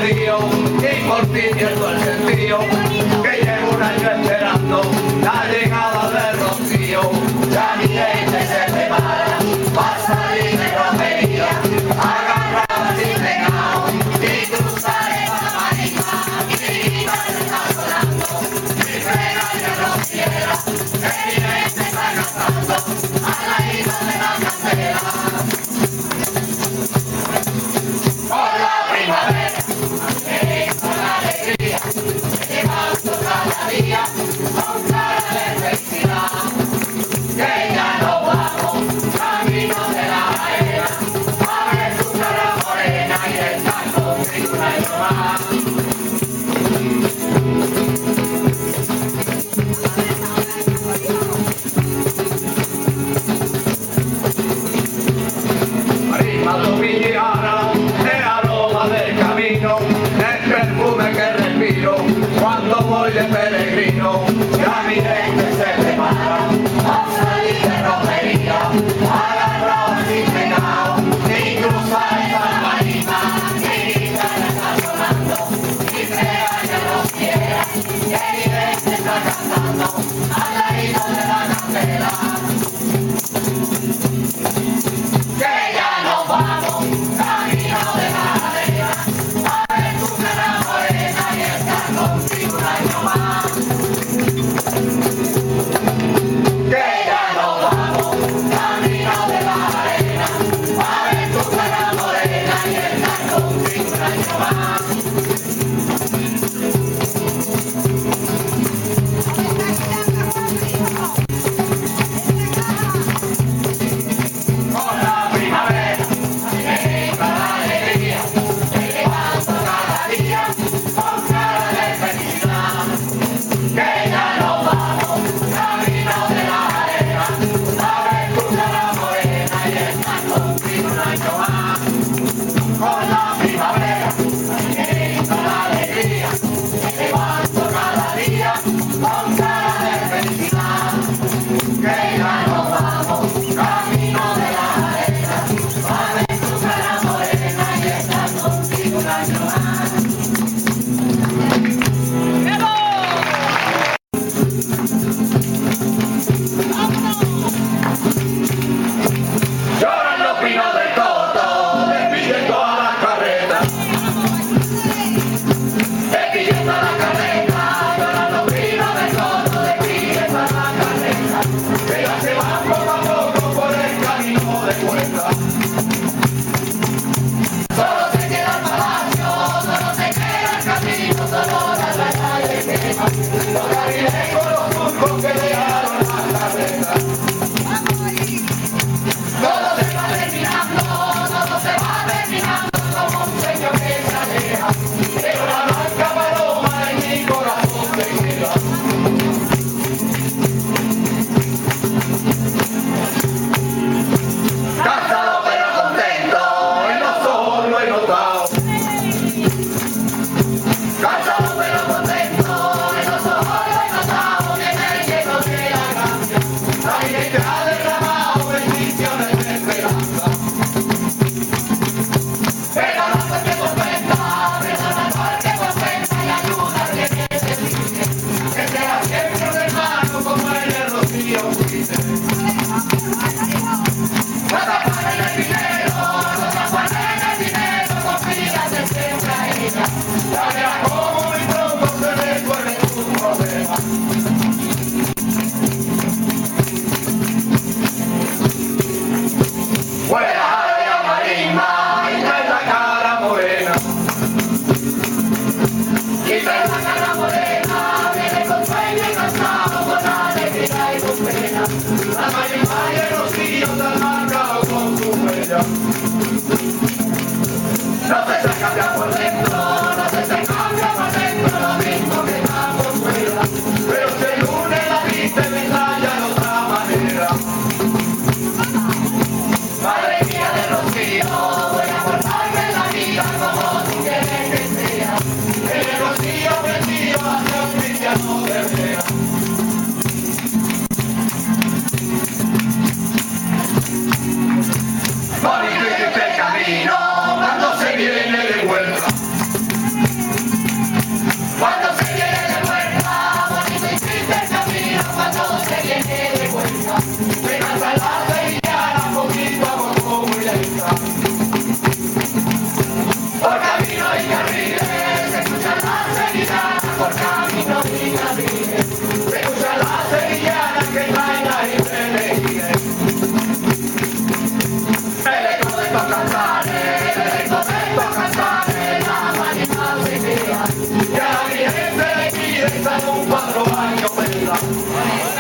Rocío y por ti pierdo el sentido, que llevo un año esperando la llegada de Rocío. Ya mi gente se prepara para salir de romería, agarrados y pegados y cruzaré para Marisma, y mi madre está sonando, mi pega y rociera, que mi gente está cantando a la isla de la candela. Por la primavera, con la alegría, llevando cada día con cara de felicidad, que ya no vamos camino de la arena, a ver tu cara morena y estar contigo un año más. Marisma, Topillara, el aroma del camino, el perfume que respiro cuando voy de peregrino. Ya mi gente se prepara a salir de romería, agarrados y pegados y cruzar esa marina. Mi guitarra está sonando, mi pega no quiera, que mi gente está cantando a la isla de la candela. Que ya nos vamos camino de la arena, a ver tu cara morena y estar contigo un año más. Que ya nos vamos camino de la arena, a ver tu cara morena y estar contigo un año más. Con la primavera, entra la alegría, llevando cada día con cara de felicidad, que ya nos vamos camino de la arena, a ver tu cara morena y estar contigo un año más. Con la primavera, entra la alegría, llevando cada día con cara de felicidad, que ya nos vamos camino de la arena, a ver tu cara morena y estar contigo un año más. Lloran los pinos del Coto, despidiendo a las carretas, despidiendo a la carreta, lloran los pinos del Coto, despidiendo a la carreta, que ya se van poco a poco por el camino de vuelta. Solo se queda el palacio, solo se queda el camino, solo la calle quema, los jardines con los turcos que dejaron las carretas. Todo se va terminando, todo se va terminando como un sueño que se aleja, pero la blanca paloma en mi corazón se queda. Cansado pero contento, en los ojos lo he notado. Cansado pero contento, en los ojos lo he notado, que me lleno de la gracia, la gente ha derramado bendiciones de esperanza. Perdona porque contenta, perdona porque contenta y ayuda al que necesite, que sea siempre un hermano como el Rocío dice. No te afanes en el dinero, no te afanes en el dinero, confíate siempre a ella, ya verás cómo muy pronto se resuelven tus problemas. Fuera de la marisma y trae la cara morena, y trae la cara morena, viene con sueño y cansado, con alegría y con pena, la marisma y el Rocío te han marcado con su huella. No se cambia por dentro, no se cambia por dentro, lo mismo que está por fuera, pero se une la triste medalla de otra manera. Madre mía de Rocío, voy a portarme la vida como tú quieres que sea, el Rocío prendido hacia un cristiano de verdad. Bonito y triste el camino cuando se viene de vuelta. cantare, è corretto cantare la manica alegria, che la gente mi resta un quadro bagno bella.